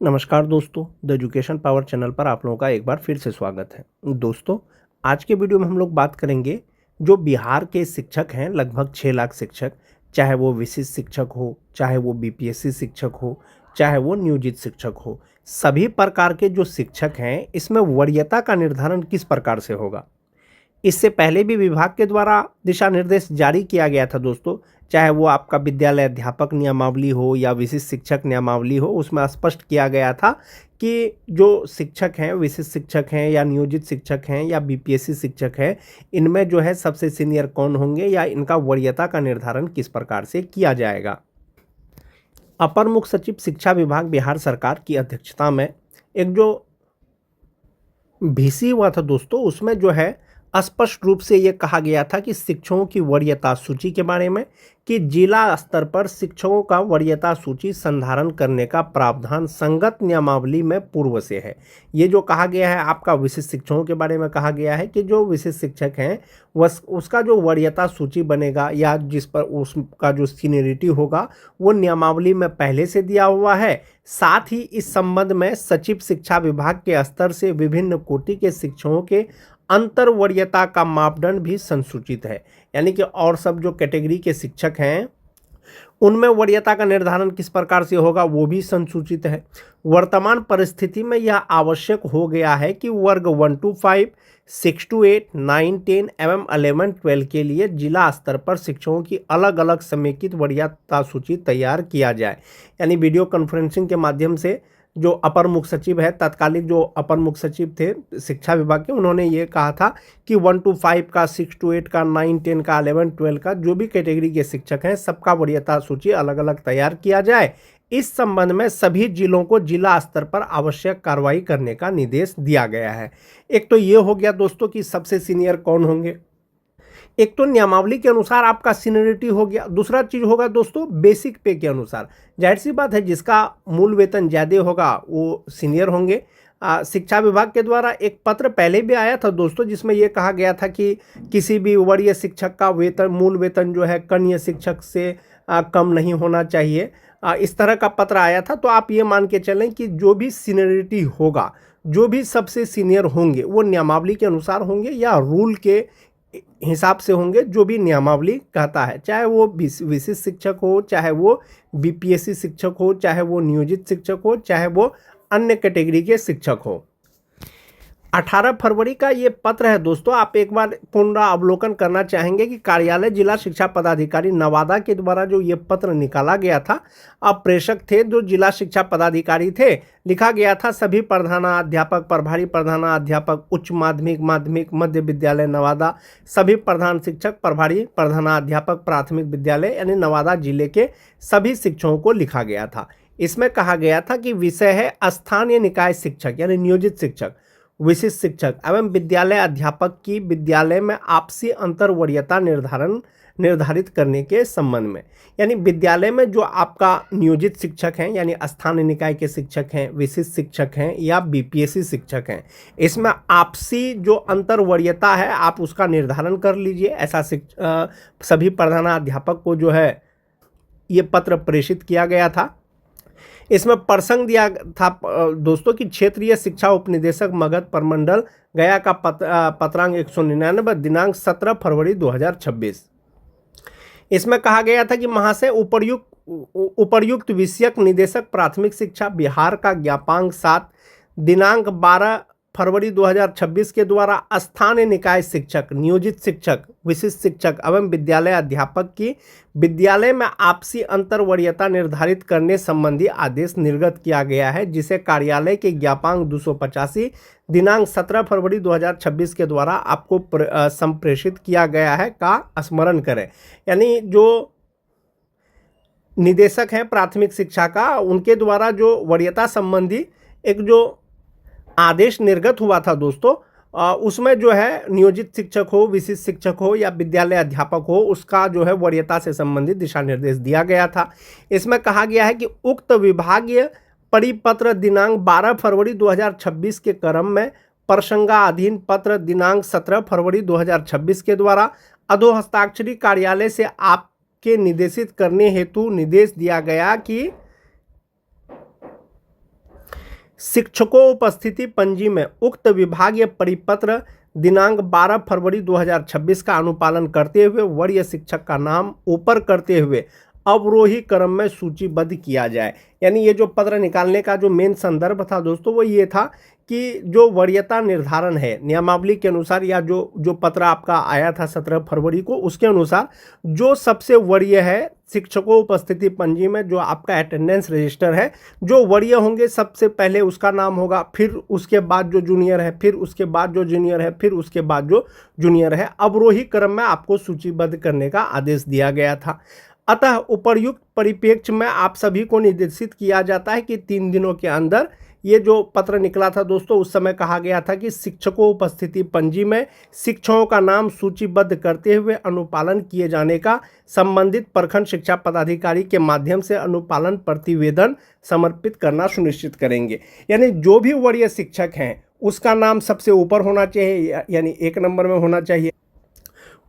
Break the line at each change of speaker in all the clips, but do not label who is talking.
नमस्कार दोस्तों, the education power channel पर आप लोगों का एक बार फिर से स्वागत है। दोस्तों, आज के वीडियो में हम लोग बात करेंगे जो बिहार के शिक्षक हैं, लगभग 6 लाख शिक्षक, चाहे वो विशिष्ट शिक्षक हो, चाहे वो बीपीएससी शिक्षक हो, चाहे वो नियोजित शिक्षक हो, सभी प्रकार के जो शिक्षक हैं इसमें वरीयता का निर्धारण किस प्रकार से होगा। इससे पहले भी विभाग के द्वारा दिशा निर्देश जारी किया गया था दोस्तों, चाहे वो आपका विद्यालय अध्यापक नियमावली हो या विशिष्ट शिक्षक नियमावली हो, उसमें स्पष्ट किया गया था कि जो शिक्षक हैं, विशिष्ट शिक्षक हैं या नियोजित शिक्षक हैं या बीपीएससी शिक्षक हैं, इनमें जो है सबसे सीनियर कौन होंगे या इनका वरीयता का निर्धारण किस प्रकार से किया जाएगा। अपर मुख्य सचिव शिक्षा विभाग बिहार सरकार की अध्यक्षता में एक जो VC हुआ था दोस्तों, उसमें जो है स्पष्ट रूप से ये कहा गया था कि शिक्षकों की वरीयता सूची के बारे में कि जिला स्तर पर शिक्षकों का वरीयता सूची संधारण करने का प्रावधान संगत नियमावली में पूर्व से है। ये जो कहा गया है आपका विशिष्ट शिक्षकों के बारे में कहा गया है कि जो विशिष्ट शिक्षक हैं उसका जो वरीयता सूची बनेगा या जिस पर उसका जो सीनियरिटी होगा वो नियमावली में पहले से दिया हुआ है। साथ ही इस संबंध में सचिव शिक्षा विभाग के स्तर से विभिन्न कोटि के शिक्षकों के अंतर वरीयता का मापदंड भी संसूचित है, यानी कि और सब जो कैटेगरी के शिक्षक हैं उनमें वरीयता का निर्धारण किस प्रकार से होगा वो भी संसूचित है। वर्तमान परिस्थिति में यह आवश्यक हो गया है कि वर्ग 1 to 5, 6 to 8, 9, 10 एवं 11, 12 के लिए जिला स्तर पर शिक्षकों की अलग अलग समेकित वरीयता सूची तैयार किया जाए। यानी वीडियो कॉन्फ्रेंसिंग के माध्यम से जो अपर मुख्य सचिव है, तत्कालीन जो अपर मुख्य सचिव थे शिक्षा विभाग के, उन्होंने ये कहा था कि 1 to 5 का, 6 to 8 का, 9, 10 का, 11, 12 का जो भी कैटेगरी के शिक्षक हैं सबका वरीयता सूची अलग अलग तैयार किया जाए। इस संबंध में सभी जिलों को जिला स्तर पर आवश्यक कार्रवाई करने का निर्देश दिया गया है। एक तो ये हो गया दोस्तों कि सबसे सीनियर कौन होंगे, एक तो नियमावली के अनुसार आपका सीनियरिटी हो गया, दूसरा चीज होगा दोस्तों बेसिक पे के अनुसार। जाहिर सी बात है जिसका मूल वेतन ज़्यादा होगा वो सीनियर होंगे। शिक्षा विभाग के द्वारा एक पत्र पहले भी आया था दोस्तों जिसमें यह कहा गया था कि किसी भी वरीय शिक्षक का वेतन, मूल वेतन जो है कन्या शिक्षक से कम नहीं होना चाहिए। इस तरह का पत्र आया था। तो आप ये मान के चलें कि जो भी सीनियरिटी होगा, जो भी सबसे सीनियर होंगे वो नियमावली के अनुसार होंगे या रूल के हिसाब से होंगे, जो भी नियमावली कहता है, चाहे वो विशिष्ट शिक्षक हो, चाहे वो बीपीएससी शिक्षक हो, चाहे वो नियोजित शिक्षक हो, चाहे वो अन्य कैटेगरी के शिक्षक हो। 18 फरवरी का ये पत्र है दोस्तों। आप एक बार पुनरावलोकन करना चाहेंगे कि कार्यालय जिला शिक्षा पदाधिकारी नवादा के द्वारा जो ये पत्र निकाला गया था, अब प्रेषक थे जो जिला शिक्षा पदाधिकारी थे, लिखा गया था सभी प्रधानाध्यापक, प्रभारी प्रधानाध्यापक, उच्च माध्यमिक, माध्यमिक, मध्य विद्यालय नवादा, सभी प्रधान शिक्षक, प्रभारी प्रधानाध्यापक प्राथमिक विद्यालय यानी नवादा जिले के सभी शिक्षकों को लिखा गया था। इसमें कहा गया था कि विषय है स्थानीय निकाय शिक्षक यानी नियोजित शिक्षक, विशिष्ट शिक्षक एवं विद्यालय अध्यापक की विद्यालय में आपसी अंतर वरीयता निर्धारित करने के संबंध में। यानी विद्यालय में जो आपका नियोजित शिक्षक हैं यानी स्थानीय निकाय के शिक्षक हैं, विशिष्ट शिक्षक हैं या बीपीएससी शिक्षक हैं, इसमें आपसी जो अंतर वरीयता है आप उसका निर्धारण कर लीजिए। ऐसा सभी प्रधानाध्यापक को जो है ये पत्र प्रेषित किया गया था। इसमें प्रसंग दिया था दोस्तों कि क्षेत्रीय शिक्षा उपनिदेशक मगध प्रमंडल गया का पत्रांक 199 दिनांक 17 फरवरी 2026। इसमें कहा गया था कि महाशय उपर्युक्त विषयक निदेशक प्राथमिक शिक्षा बिहार का ज्ञापांक 7 दिनांक 12 फरवरी 2026 के द्वारा स्थानीय निकाय शिक्षक, नियोजित शिक्षक, विशिष्ट शिक्षक एवं विद्यालय अध्यापक की विद्यालय में आपसी अंतर वरीयता निर्धारित करने संबंधी आदेश निर्गत किया गया है, जिसे कार्यालय के ज्ञापांक 285 दिनांक 17 फरवरी 2026 के द्वारा आपको संप्रेषित किया गया है का स्मरण करें। यानी जो निदेशक हैं प्राथमिक शिक्षा का, उनके द्वारा जो वरीयता संबंधी एक जो आदेश निर्गत हुआ था दोस्तों, उसमें जो है नियोजित शिक्षक हो, विशिष्ट शिक्षक हो या विद्यालय अध्यापक हो, उसका जो है वरीयता से संबंधित दिशा निर्देश दिया गया था। इसमें कहा गया है कि उक्त विभागीय परिपत्र दिनांक 12 फरवरी 2026 के क्रम में प्रसंगाधीन पत्र दिनांक 17 फरवरी 2026 के द्वारा अधोहस्ताक्षरी कार्यालय से आपके निर्देशित करने हेतु निर्देश दिया गया कि शिक्षकों उपस्थिति पंजी में उक्त विभागीय परिपत्र दिनांक 12 फरवरी 2026 का अनुपालन करते हुए वरीय शिक्षक का नाम ऊपर करते हुए अवरोही क्रम में सूचीबद्ध किया जाए। यानी ये जो पत्र निकालने का जो मेन संदर्भ था दोस्तों वो ये था कि जो वरीयता निर्धारण है नियमावली के अनुसार, या जो पत्र आपका आया था 17 फरवरी को, उसके अनुसार जो सबसे वरीय है शिक्षकों उपस्थिति पंजी में, जो आपका अटेंडेंस रजिस्टर है, जो वरीय होंगे सबसे पहले उसका नाम होगा, फिर उसके बाद जो जूनियर है, फिर उसके बाद जो जूनियर है, फिर उसके बाद जो जूनियर है, अवरोही क्रम में आपको सूचीबद्ध करने का आदेश दिया गया था। अतः उपर्युक्त परिप्रेक्ष्य में आप सभी को निर्देशित किया जाता है कि 3 दिनों के अंदर ये जो पत्र निकला था दोस्तों, उस समय कहा गया था कि शिक्षकों उपस्थिति पंजी में शिक्षकों का नाम सूचीबद्ध करते हुए अनुपालन किए जाने का संबंधित प्रखंड शिक्षा पदाधिकारी के माध्यम से अनुपालन प्रतिवेदन समर्पित करना सुनिश्चित करेंगे। यानी जो भी वरीय शिक्षक हैं उसका नाम सबसे ऊपर होना चाहिए, यानी 1 नंबर में होना चाहिए,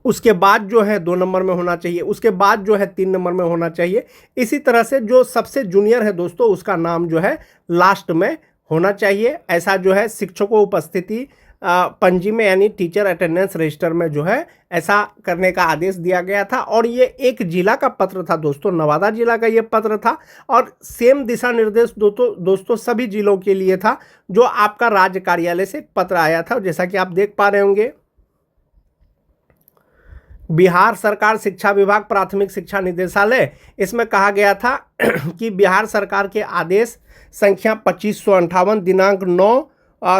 उसके बाद जो है 2 नंबर में होना चाहिए, उसके बाद जो है 3 नंबर में होना चाहिए। इसी तरह से जो सबसे जूनियर है दोस्तों उसका नाम जो है लास्ट में होना चाहिए। ऐसा जो है शिक्षकों उपस्थिति पंजी में यानी टीचर अटेंडेंस रजिस्टर में जो है ऐसा करने का आदेश दिया गया था। और ये एक जिला का पत्र था दोस्तों, नवादा जिला का ये पत्र था, और सेम दिशा निर्देश दोस्तों सभी जिलों के लिए था जो आपका राज्य कार्यालय से पत्र आया था, जैसा कि आप देख पा रहे होंगे। बिहार सरकार शिक्षा विभाग प्राथमिक शिक्षा निदेशालय, इसमें कहा गया था कि बिहार सरकार के आदेश संख्या 2558 दिनांक 9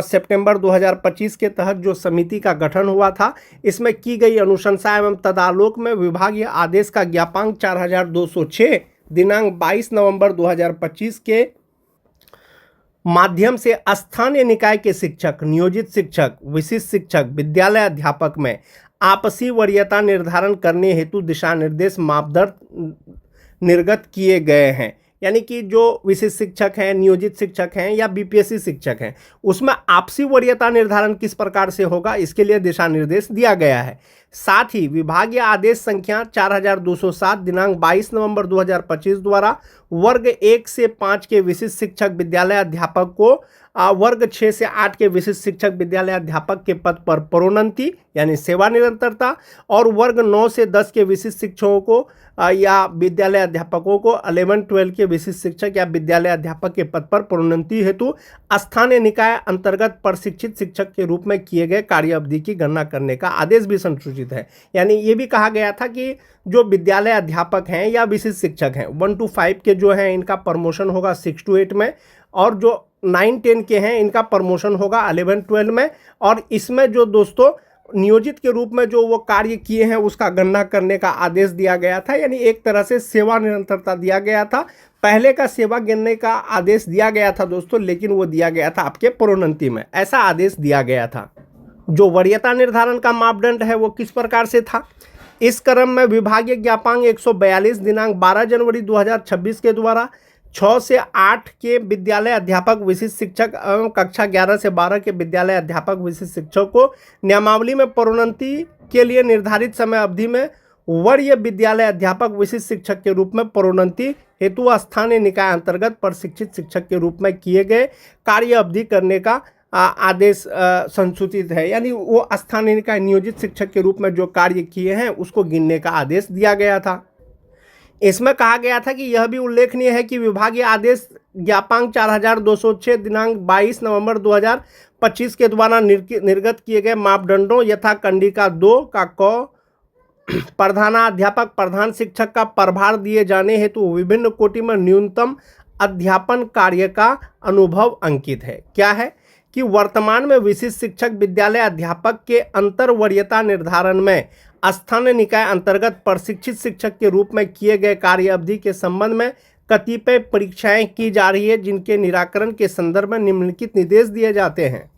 सितंबर 2025 के तहत जो समिति का गठन हुआ था, इसमें की गई अनुशंसा एवं तदालोक में विभागीय आदेश का ज्ञापांक 4206 दिनांक 22 नवंबर 2025 के माध्यम से स्थानीय निकाय के शिक्षक, नियोजित शिक्षक, विशिष्ट शिक्षक, विद्यालय अध्यापक में आपसी वरीयता निर्धारण करने हेतु दिशा निर्देश मापदंड निर्गत किए गए हैं। यानी कि जो विशिष्ट शिक्षक हैं, नियोजित शिक्षक हैं या बीपीएससी शिक्षक हैं, उसमें आपसी वरीयता निर्धारण किस प्रकार से होगा, इसके लिए दिशा निर्देश दिया गया है। साथ ही विभागीय आदेश संख्या 4207 दिनांक 22 नवंबर 2025 द्वारा वर्ग 1 से 5 के विशिष्ट शिक्षक विद्यालय अध्यापक को वर्ग 6 से 8 के विशिष्ट शिक्षक विद्यालय अध्यापक के पद पर प्रोन्नति यानी सेवा निरंतरता, और वर्ग 9 से 10 के विशिष्ट शिक्षकों को या विद्यालय अध्यापकों को 11-12 के विशिष्ट शिक्षक या विद्यालय अध्यापक के पद पर प्रोन्नति हेतु स्थानीय निकाय अंतर्गत प्रशिक्षित शिक्षक के रूप में किए गए कार्य अवधि की गणना करने का आदेश भी संसूचित है। यानी ये भी कहा गया था कि जो विद्यालय अध्यापक हैं या विशिष्ट शिक्षक हैं 1 to 5 के जो हैं इनका प्रमोशन होगा 6 to 8 में, और जो 9-10 के हैं इनका प्रमोशन होगा 11-12 में। और इसमें जो दोस्तों नियोजित के रूप में जो वो कार्य किए हैं उसका गणना करने का आदेश दिया गया था। यानी एक तरह से सेवा निरंतरता दिया गया था। पहले का सेवा गिनने का आदेश दिया गया था दोस्तों, लेकिन वो दिया गया था आपके प्रोन्नति में, ऐसा आदेश दिया गया था। जो वरीयता निर्धारण का मापदंड है वो किस प्रकार से था, इस क्रम में विभागीय ज्ञापांक 142 दिनांक 12 जनवरी 2026 के द्वारा 6 से 8 के विद्यालय अध्यापक विशिष्ट शिक्षक एवं कक्षा 11 से 12 के विद्यालय अध्यापक विशिष्ट शिक्षक को नियमावली में प्रोन्नति के लिए निर्धारित समय अवधि में वरीय विद्यालय अध्यापक विशिष्ट शिक्षक के रूप में प्रोन्नति हेतु स्थानीय निकाय अंतर्गत प्रशिक्षित शिक्षक के रूप में किए गए कार्य अवधि करने का आदेश संसूचित है। यानी वो स्थानीय निकाय नियोजित शिक्षक के रूप में जो कार्य किए हैं उसको गिनने का आदेश दिया गया था। इसमें कहा गया था कि यह भी उल्लेखनीय है कि विभागीय आदेश ज्ञापांक 4206 दिनांक 22 नवंबर 2025 के द्वारा निर्गत किए गए मापदंडों यथा कंडिका 2 का क प्रधानाध्यापक प्रधान शिक्षक का प्रभार दिए जाने हेतु विभिन्न कोटि में न्यूनतम अध्यापन कार्य का अनुभव अंकित है। क्या है कि वर्तमान में विशिष्ट शिक्षक विद्यालय अध्यापक के अंतर वरीयता निर्धारण में स्थानीय निकाय अंतर्गत प्रशिक्षित शिक्षक के रूप में किए गए कार्य अवधि के संबंध में कतिपय परीक्षाएं की जा रही है, जिनके निराकरण के संदर्भ में निम्नलिखित निर्देश दिए जाते हैं।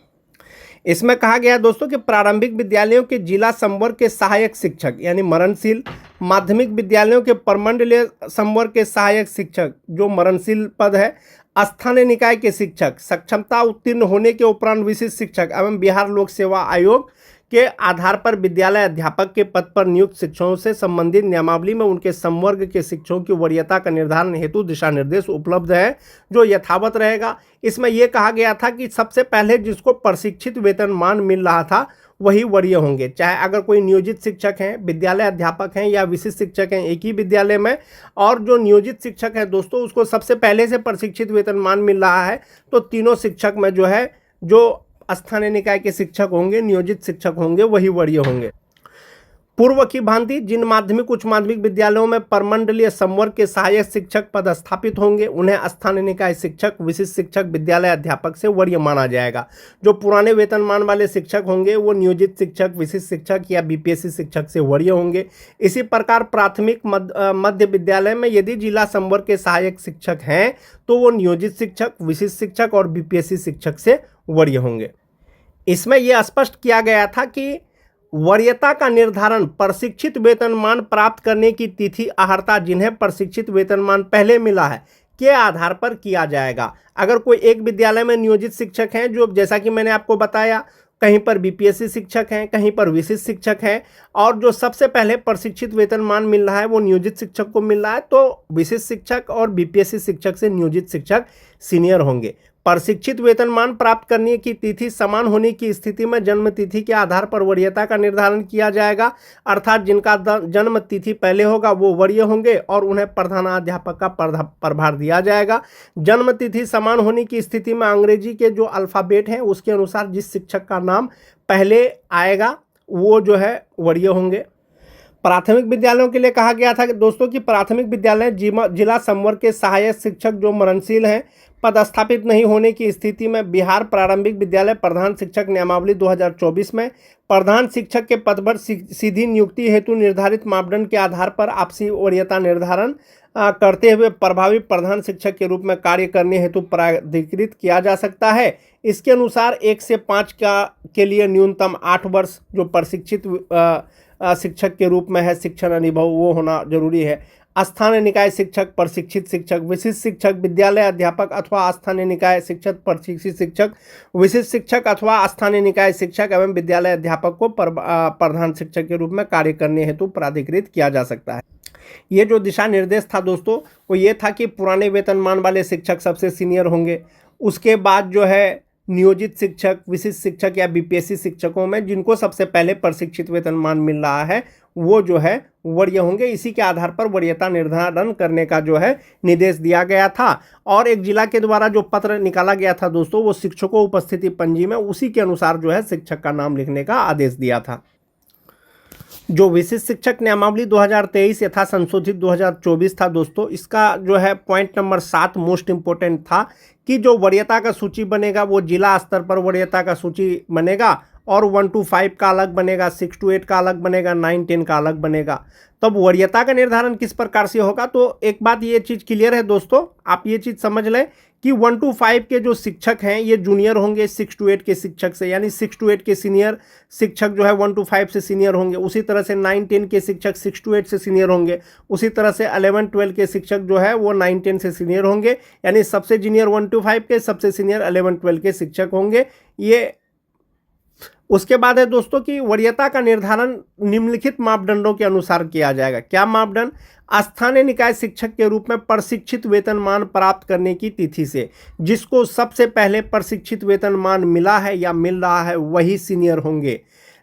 इसमें कहा गया दोस्तों कि प्रारंभिक विद्यालयों के जिला संवर्ग के सहायक शिक्षक यानी मरणशील, माध्यमिक विद्यालयों के प्रमंडलीय संवर्ग के सहायक शिक्षक जो मरणशील पद है, स्थानीय निकाय के शिक्षक, सक्षमता उत्तीर्ण होने के उपरांत विशिष्ट शिक्षक एवं बिहार लोक सेवा आयोग के आधार पर विद्यालय अध्यापक के पद पर नियुक्त शिक्षकों से संबंधित नियमावली में उनके संवर्ग के शिक्षकों की वरीयता का निर्धारण हेतु दिशा निर्देश उपलब्ध है, जो यथावत रहेगा। इसमें यह कहा गया था कि सबसे पहले जिसको प्रशिक्षित वेतनमान मिल रहा था वही वरीय होंगे, चाहे अगर कोई नियोजित शिक्षक हैं, विद्यालय अध्यापक हैं या विशिष्ट शिक्षक हैं एक ही विद्यालय में, और जो नियोजित शिक्षक है दोस्तों उसको सबसे पहले से प्रशिक्षित वेतनमान मिल रहा है, तो तीनों शिक्षक में जो है जो स्थानीय निकाय के शिक्षक होंगे, नियोजित शिक्षक होंगे, वही वरीय होंगे। पूर्व की भांति जिन माध्यमिक उच्च माध्यमिक विद्यालयों में परमंडलीय संवर्ग के सहायक शिक्षक पद स्थापित होंगे उन्हें स्थानीय निकाय शिक्षक, विशिष्ट शिक्षक, विद्यालय अध्यापक से वरीय माना जाएगा। जो पुराने वेतनमान वाले शिक्षक होंगे वो नियोजित शिक्षक, विशिष्ट शिक्षक या बीपीएससी शिक्षक से वरीय होंगे। इसी प्रकार प्राथमिक मध्य विद्यालय में यदि जिला संवर्ग के सहायक शिक्षक हैं तो वो नियोजित शिक्षक, विशिष्ट शिक्षक और बीपीएससी शिक्षक से वरीय होंगे। इसमें यह स्पष्ट किया गया था कि वरीयता का निर्धारण प्रशिक्षित वेतनमान प्राप्त करने की तिथि अहर्ता जिन्हें प्रशिक्षित वेतनमान पहले मिला है के आधार पर किया जाएगा। अगर कोई एक विद्यालय में नियोजित शिक्षक हैं, जो जैसा कि मैंने आपको बताया कहीं पर बीपीएससी शिक्षक हैं, कहीं पर विशिष्ट शिक्षक हैं, और जो सबसे पहले प्रशिक्षित वेतनमान मिल रहा है वो नियोजित शिक्षक को मिल रहा है, तो विशिष्ट शिक्षक और बीपीएससी शिक्षक से नियोजित शिक्षक सीनियर होंगे। प्रशिक्षित वेतनमान प्राप्त करने की तिथि समान होने की स्थिति में जन्म तिथि के आधार पर वरीयता का निर्धारण किया जाएगा, अर्थात जिनका जन्म तिथि पहले होगा वो वरीय होंगे और उन्हें प्रधानाध्यापक का प्रभार दिया जाएगा। जन्म तिथि समान होने की स्थिति में अंग्रेजी के जो अल्फ़ाबेट हैं उसके अनुसार जिस शिक्षक का नाम पहले आएगा वो जो है वरीय होंगे। प्राथमिक विद्यालयों के लिए कहा गया था कि दोस्तों की प्राथमिक विद्यालय जिला संवर्ग के सहायक शिक्षक जो मरणशील हैं पदस्थापित नहीं होने की स्थिति में बिहार प्रारंभिक विद्यालय प्रधान शिक्षक नियमावली 2024 में प्रधान शिक्षक के पद पर सीधी नियुक्ति हेतु निर्धारित मापदंड के आधार पर आपसी वरीयता निर्धारण करते हुए प्रभावी प्रधान शिक्षक के रूप में कार्य करने हेतु प्राधिकृत किया जा सकता है। इसके अनुसार 1 से 5 के लिए न्यूनतम 8 वर्ष जो प्रशिक्षित शिक्षक के रूप में है शिक्षण अनुभव वो होना जरूरी है। स्थानीय निकाय शिक्षक, प्रशिक्षित शिक्षक, विशिष्ट शिक्षक, विद्यालय अध्यापक अथवा स्थानीय निकाय शिक्षक, प्रशिक्षित शिक्षक, विशिष्ट शिक्षक अथवा स्थानीय निकाय शिक्षक एवं विद्यालय अध्यापक को प्रधान शिक्षक के रूप में कार्य करने हेतु प्राधिकृत किया जा सकता है। ये जो दिशा निर्देश था दोस्तों वो ये था कि पुराने वेतनमान वाले शिक्षक सबसे सीनियर होंगे, उसके बाद जो है नियोजित शिक्षक, विशिष्ट शिक्षक या बीपीएससी शिक्षकों में जिनको सबसे पहले प्रशिक्षित वेतनमान मिल रहा है वो जो है वरीय होंगे। इसी के आधार पर वरीयता निर्धारण करने का जो है निर्देश दिया गया था। और एक जिला के द्वारा जो पत्र निकाला गया था दोस्तों वो शिक्षकों उपस्थिति पंजी में उसी के अनुसार जो है शिक्षक का नाम लिखने का आदेश दिया था। जो विशिष्ट शिक्षक नियमावली 2023 यथा संशोधित 2024 था दोस्तों, इसका जो है पॉइंट नंबर 7 मोस्ट इम्पोर्टेंट था कि जो वरीयता का सूची बनेगा वो जिला स्तर पर वरीयता का सूची बनेगा और 1 to 5 का अलग बनेगा, 6 to 8 का अलग बनेगा, 9, 10 का अलग बनेगा। तब वरीयता का निर्धारण किस प्रकार से होगा, तो एक बात ये चीज़ क्लियर है दोस्तों, आप ये चीज़ समझ लें कि 1 to 5 के जो शिक्षक हैं ये जूनियर होंगे 6 to 8 के शिक्षक से, यानी 6 to 8 के सीनियर शिक्षक जो है 1 to 5 से सीनियर होंगे। उसी तरह से 9, 10 के शिक्षक 6 to 8 से सीनियर होंगे। उसी तरह से 11, 12 के शिक्षक जो है वो 9, 10 से सीनियर होंगे, यानी सबसे जूनियर 1 to 5 के, सबसे सीनियर 11, 12 के शिक्षक होंगे। ये उसके बाद है दोस्तों कि वरीयता का निर्धारण निम्नलिखित मापदंडों के अनुसार किया जाएगा। क्या मापदंड? स्थानीय निकाय शिक्षक के रूप में प्रशिक्षित वेतनमान प्राप्त करने की तिथि से जिसको सबसे पहले प्रशिक्षित वेतनमान मिला है या मिल रहा है वही सीनियर होंगे।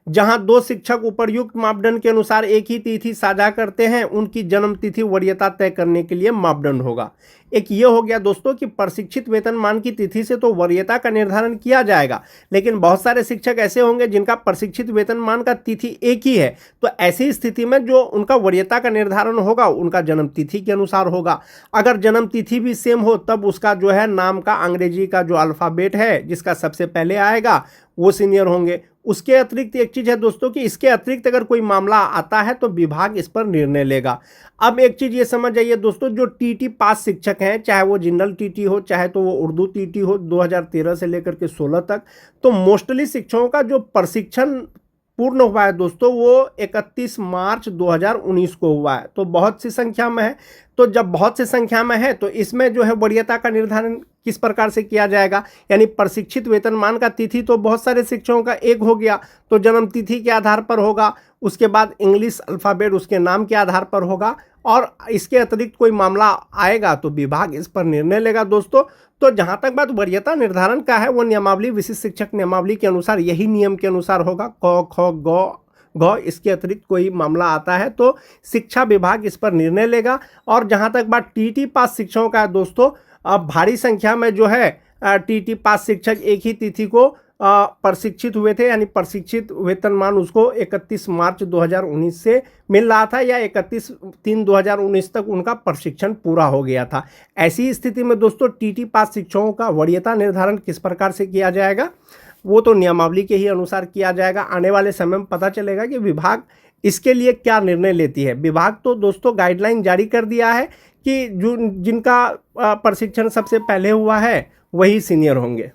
जहां 2 शिक्षक उपर्युक्त मापदंड के अनुसार एक ही तिथि साझा करते हैं उनकी जन्म तिथि वरीयता तय करने के लिए मापदंड होगा। एक ये हो गया दोस्तों कि प्रशिक्षित वेतनमान की तिथि से तो वरीयता का निर्धारण किया जाएगा, लेकिन बहुत सारे शिक्षक ऐसे होंगे जिनका प्रशिक्षित वेतनमान का तिथि एक ही है, तो ऐसी स्थिति में जो उनका वरीयता का निर्धारण होगा उनका जन्म तिथि के अनुसार होगा। अगर जन्म तिथि भी सेम हो तब उसका जो है नाम का अंग्रेजी का जो अल्फ़ाबेट है जिसका सबसे पहले आएगा वो सीनियर होंगे। उसके अतिरिक्त एक चीज़ है दोस्तों कि इसके अतिरिक्त अगर कोई मामला आता है तो विभाग इस पर निर्णय लेगा। अब एक चीज़ ये समझ जाइए दोस्तों, जो टीटी पास शिक्षक हैं, चाहे वो जनरल टीटी हो चाहे तो वो उर्दू टीटी हो 2013 से लेकर के 16 तक, तो मोस्टली शिक्षकों का जो प्रशिक्षण पूर्ण हुआ है दोस्तों वो 31 मार्च 2019 को हुआ है, तो बहुत सी संख्या में है। तो जब बहुत सी संख्या में है तो इसमें जो है वरीयता का निर्धारण किस प्रकार से किया जाएगा, यानी प्रशिक्षित वेतनमान का तिथि तो बहुत सारे शिक्षकों का एक हो गया, तो जन्म तिथि के आधार पर होगा, उसके बाद इंग्लिश अल्फ़ाबेट उसके नाम के आधार पर होगा, और इसके अतिरिक्त कोई मामला आएगा तो विभाग इस पर निर्णय लेगा दोस्तों। तो जहाँ तक बात वरीयता निर्धारण का है वो नियमावली, विशिष्ट शिक्षक नियमावली के अनुसार यही नियम के अनुसार होगा। क ख ग इसके अतिरिक्त कोई मामला आता है तो शिक्षा विभाग इस पर निर्णय लेगा। और जहाँ तक बात टीटी पास शिक्षकों का है दोस्तों, अब भारी संख्या में जो है टीटी पास शिक्षक एक ही तिथि को प्रशिक्षित हुए थे, यानी प्रशिक्षित वेतनमान उसको 31 मार्च 2019 से मिल रहा था या 31/3/2019 तक उनका प्रशिक्षण पूरा हो गया था। ऐसी स्थिति में दोस्तों टीटी पास शिक्षकों का वरीयता निर्धारण किस प्रकार से किया जाएगा, वो तो नियमावली के ही अनुसार किया जाएगा। आने वाले समय में पता चलेगा कि विभाग इसके लिए क्या निर्णय लेती है। विभाग तो दोस्तों गाइडलाइन जारी कर दिया है कि जिनका प्रशिक्षण सबसे पहले हुआ है वही सीनियर होंगे।